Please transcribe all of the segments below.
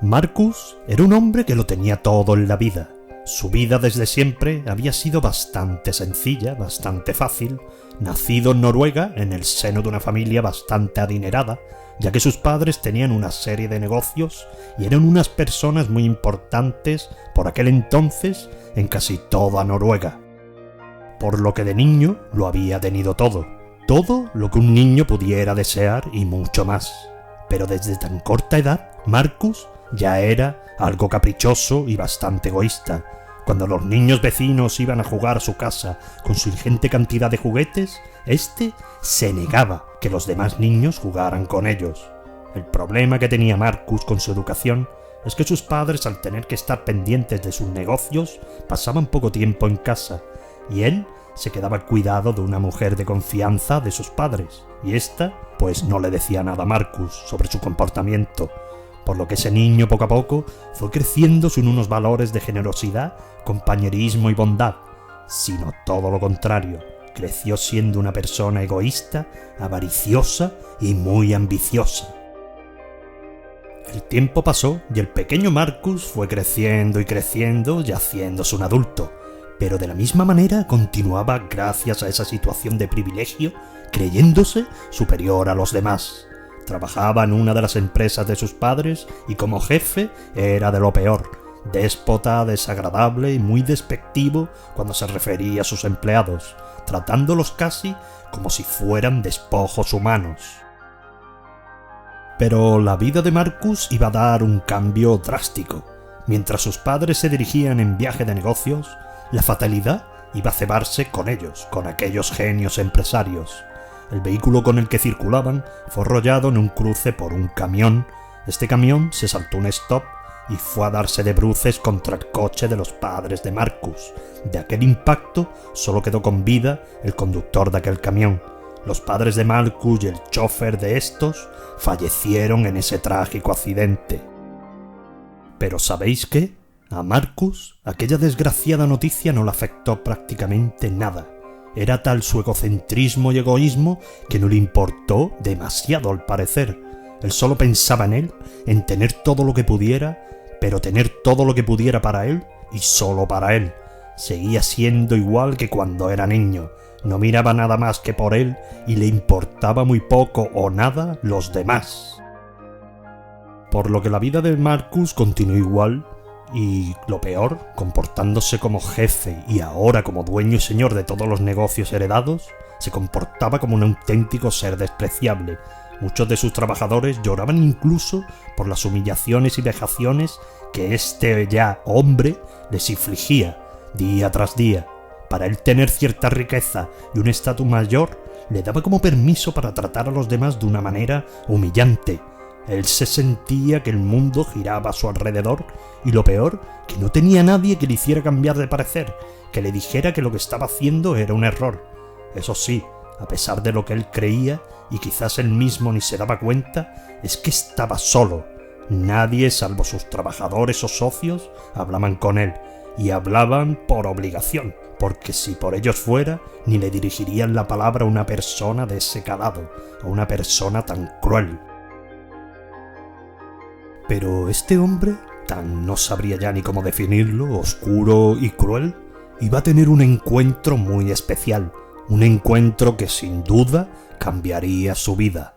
Marcus era un hombre que lo tenía todo en la vida. Su vida desde siempre había sido bastante sencilla, bastante fácil. Nacido en Noruega, en el seno de una familia bastante adinerada, ya que sus padres tenían una serie de negocios y eran unas personas muy importantes por aquel entonces en casi toda Noruega. Por lo que de niño lo había tenido todo lo que un niño pudiera desear y mucho más. Pero desde tan corta edad, Marcus ya era algo caprichoso y bastante egoísta. Cuando los niños vecinos iban a jugar a su casa con su ingente cantidad de juguetes, este se negaba que los demás niños jugaran con ellos. El problema que tenía Marcus con su educación es que sus padres, al tener que estar pendientes de sus negocios, pasaban poco tiempo en casa, y él se quedaba al cuidado de una mujer de confianza de sus padres, y ésta pues no le decía nada a Marcus sobre su comportamiento, por lo que ese niño poco a poco fue creciendo sin unos valores de generosidad, compañerismo y bondad, sino todo lo contrario. Creció siendo una persona egoísta, avariciosa y muy ambiciosa. El tiempo pasó y el pequeño Marcus fue creciendo y creciendo y haciéndose un adulto, pero de la misma manera continuaba gracias a esa situación de privilegio, creyéndose superior a los demás. Trabajaba en una de las empresas de sus padres y como jefe era de lo peor, déspota, desagradable y muy despectivo cuando se refería a sus empleados, tratándolos casi como si fueran despojos humanos. Pero la vida de Marcus iba a dar un cambio drástico. Mientras sus padres se dirigían en viaje de negocios, la fatalidad iba a cebarse con ellos, con aquellos genios empresarios. El vehículo con el que circulaban fue arrollado en un cruce por un camión. Este camión se saltó un stop y fue a darse de bruces contra el coche de los padres de Marcus. De aquel impacto solo quedó con vida el conductor de aquel camión. Los padres de Marcus y el chofer de estos fallecieron en ese trágico accidente. Pero ¿sabéis qué? A Marcus aquella desgraciada noticia no le afectó prácticamente nada. Era tal su egocentrismo y egoísmo que no le importó demasiado al parecer. Él solo pensaba en él, en tener todo lo que pudiera, pero tener todo lo que pudiera para él y solo para él. Seguía siendo igual que cuando era niño. No miraba nada más que por él y le importaba muy poco o nada los demás. Por lo que la vida de Marcus continuó igual. Y lo peor, comportándose como jefe y ahora como dueño y señor de todos los negocios heredados, se comportaba como un auténtico ser despreciable. Muchos de sus trabajadores lloraban incluso por las humillaciones y vejaciones que este ya hombre les infligía día tras día. Para él tener cierta riqueza y un estatus mayor le daba como permiso para tratar a los demás de una manera humillante. Él se sentía que el mundo giraba a su alrededor y lo peor, que no tenía nadie que le hiciera cambiar de parecer, que le dijera que lo que estaba haciendo era un error. Eso sí, a pesar de lo que él creía, y quizás él mismo ni se daba cuenta, es que estaba solo. Nadie, salvo sus trabajadores o socios, hablaban con él, y hablaban por obligación, porque si por ellos fuera, ni le dirigirían la palabra a una persona de ese calado, a una persona tan cruel. Pero este hombre, tan no sabría ya ni cómo definirlo, oscuro y cruel, iba a tener un encuentro muy especial, un encuentro que sin duda cambiaría su vida.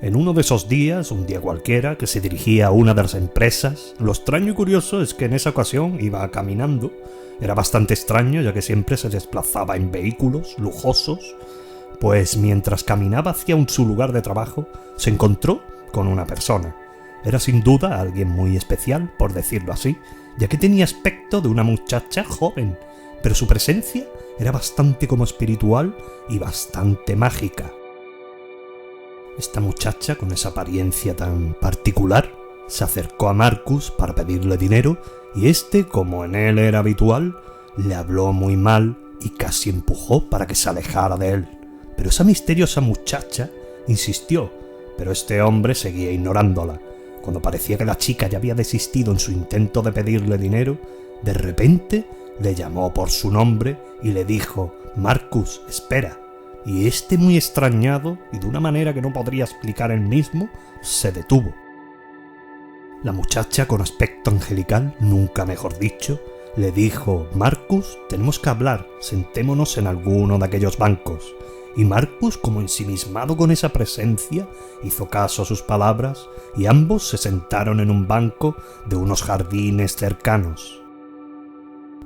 En uno de esos días, un día cualquiera, que se dirigía a una de las empresas, lo extraño y curioso es que en esa ocasión iba caminando. Era bastante extraño ya que siempre se desplazaba en vehículos lujosos. Pues mientras caminaba hacia su lugar de trabajo, se encontró con una persona. Era sin duda alguien muy especial, por decirlo así, ya que tenía aspecto de una muchacha joven, pero su presencia era bastante como espiritual y bastante mágica. Esta muchacha, con esa apariencia tan particular, se acercó a Marcus para pedirle dinero y este, como en él era habitual, le habló muy mal y casi empujó para que se alejara de él. Pero esa misteriosa muchacha insistió, pero este hombre seguía ignorándola. Cuando parecía que la chica ya había desistido en su intento de pedirle dinero, de repente le llamó por su nombre y le dijo: «Marcus, espera». y este, muy extrañado y de una manera que no podría explicar él mismo, se detuvo. La muchacha, con aspecto angelical, nunca mejor dicho, le dijo: «Marcus, tenemos que hablar, sentémonos en alguno de aquellos bancos». Y Marcus, como ensimismado con esa presencia, hizo caso a sus palabras y ambos se sentaron en un banco de unos jardines cercanos.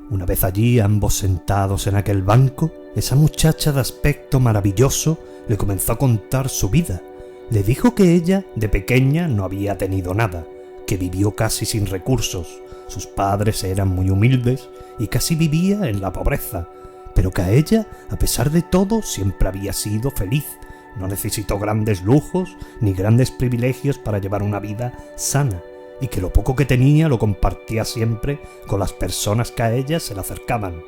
Una vez allí, ambos sentados en aquel banco, esa muchacha de aspecto maravilloso le comenzó a contar su vida. Le dijo que ella, de pequeña, no había tenido nada, que vivió casi sin recursos, sus padres eran muy humildes y casi vivía en la pobreza, pero que a ella, a pesar de todo, siempre había sido feliz. No necesitó grandes lujos ni grandes privilegios para llevar una vida sana, y que lo poco que tenía lo compartía siempre con las personas que a ella se le acercaban.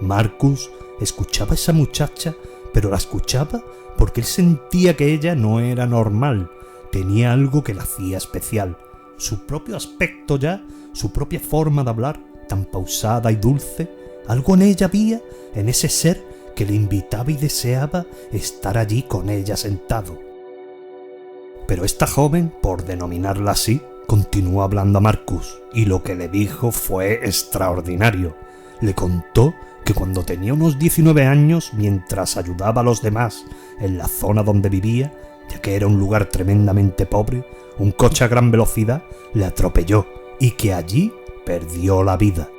Marcus escuchaba a esa muchacha, pero la escuchaba porque él sentía que ella no era normal, tenía algo que la hacía especial. Su propio aspecto ya, su propia forma de hablar, tan pausada y dulce, algo en ella había, en ese ser que le invitaba y deseaba estar allí con ella sentado. Pero esta joven, por denominarla así, continuó hablando a Marcus, y lo que le dijo fue extraordinario. Le contó que cuando tenía unos 19 años, mientras ayudaba a los demás en la zona donde vivía, ya que era un lugar tremendamente pobre, un coche a gran velocidad le atropelló y que allí perdió la vida.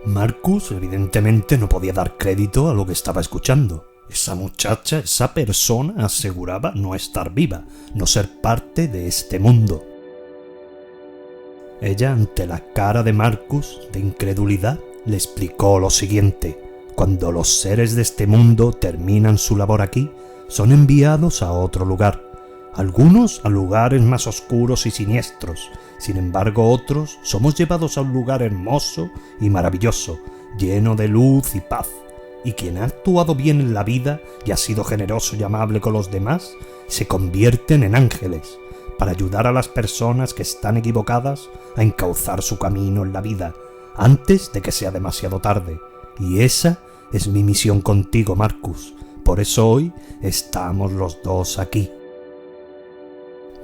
Marcus evidentemente no podía dar crédito a lo que estaba escuchando. Esa muchacha, esa persona, aseguraba no estar viva, no ser parte de este mundo. Ella, ante la cara de Marcus de incredulidad, le explicó lo siguiente: cuando los seres de este mundo terminan su labor aquí, son enviados a otro lugar, algunos a lugares más oscuros y siniestros. Sin embargo, otros somos llevados a un lugar hermoso y maravilloso, lleno de luz y paz. Y quien ha actuado bien en la vida y ha sido generoso y amable con los demás, se convierten en ángeles, para ayudar a las personas que están equivocadas a encauzar su camino en la vida, antes de que sea demasiado tarde. Y esa es mi misión contigo, Marcus. Por eso hoy estamos los dos aquí.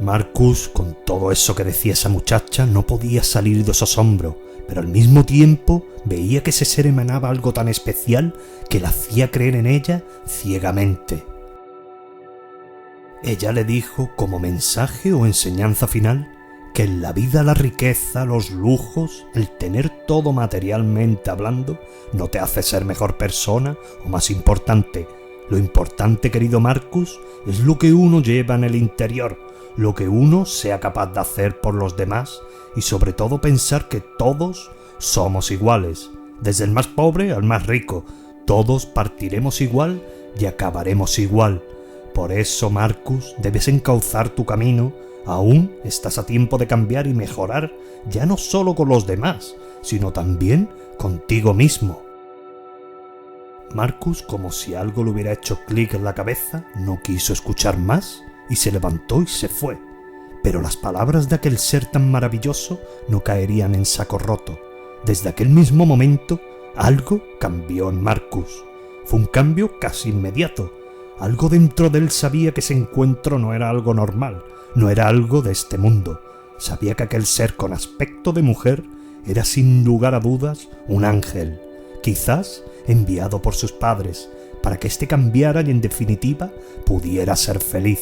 Marcus, con todo eso que decía esa muchacha, no podía salir de su asombro, pero al mismo tiempo veía que ese ser emanaba algo tan especial que la hacía creer en ella ciegamente. Ella le dijo, como mensaje o enseñanza final, que en la vida la riqueza, los lujos, el tener todo materialmente hablando, no te hace ser mejor persona o más importante. Lo importante, querido Marcus, es lo que uno lleva en el interior, lo que uno sea capaz de hacer por los demás y sobre todo pensar que todos somos iguales, desde el más pobre al más rico, todos partiremos igual y acabaremos igual. Por eso, Marcus, debes encauzar tu camino, aún estás a tiempo de cambiar y mejorar, ya no solo con los demás, sino también contigo mismo. Marcus, como si algo le hubiera hecho clic en la cabeza, no quiso escuchar más y se levantó y se fue. Pero las palabras de aquel ser tan maravilloso no caerían en saco roto. Desde aquel mismo momento, algo cambió en Marcus. Fue un cambio casi inmediato. Algo dentro de él sabía que ese encuentro no era algo normal, no era algo de este mundo. Sabía que aquel ser con aspecto de mujer era sin lugar a dudas un ángel, quizás enviado por sus padres, para que éste cambiara y en definitiva pudiera ser feliz.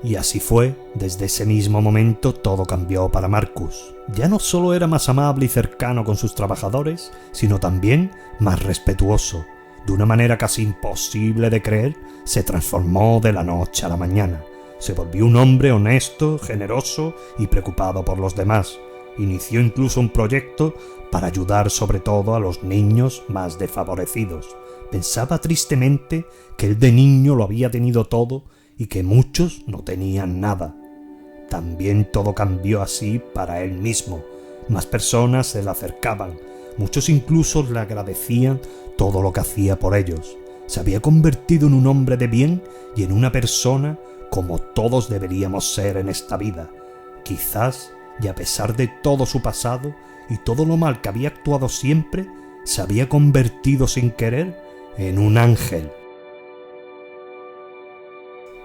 Y así fue. Desde ese mismo momento todo cambió para Marcus. Ya no solo era más amable y cercano con sus trabajadores, sino también más respetuoso. De una manera casi imposible de creer, se transformó de la noche a la mañana. Se volvió un hombre honesto, generoso y preocupado por los demás. Inició incluso un proyecto para ayudar sobre todo a los niños más desfavorecidos. Pensaba tristemente que él de niño lo había tenido todo y que muchos no tenían nada. También todo cambió así para él mismo. Más personas se le acercaban, muchos incluso le agradecían todo lo que hacía por ellos. Se había convertido en un hombre de bien y en una persona como todos deberíamos ser en esta vida. Quizás, y a pesar de todo su pasado y todo lo mal que había actuado siempre, se había convertido sin querer en un ángel.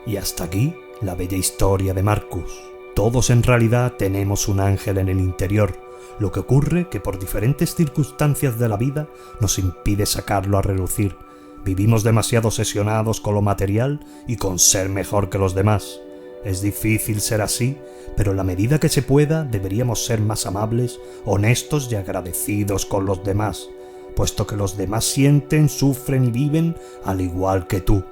Y hasta aquí la bella historia de Marcus. Todos en realidad tenemos un ángel en el interior, lo que ocurre que por diferentes circunstancias de la vida nos impide sacarlo a relucir. Vivimos demasiado obsesionados con lo material y con ser mejor que los demás. Es difícil ser así, pero en la medida que se pueda deberíamos ser más amables, honestos y agradecidos con los demás, puesto que los demás sienten, sufren y viven al igual que tú.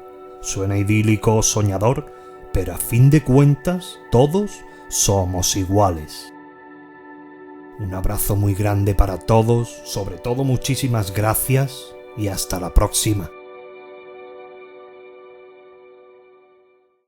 Suena idílico o soñador, pero a fin de cuentas todos somos iguales. Un abrazo muy grande para todos, sobre todo muchísimas gracias y hasta la próxima.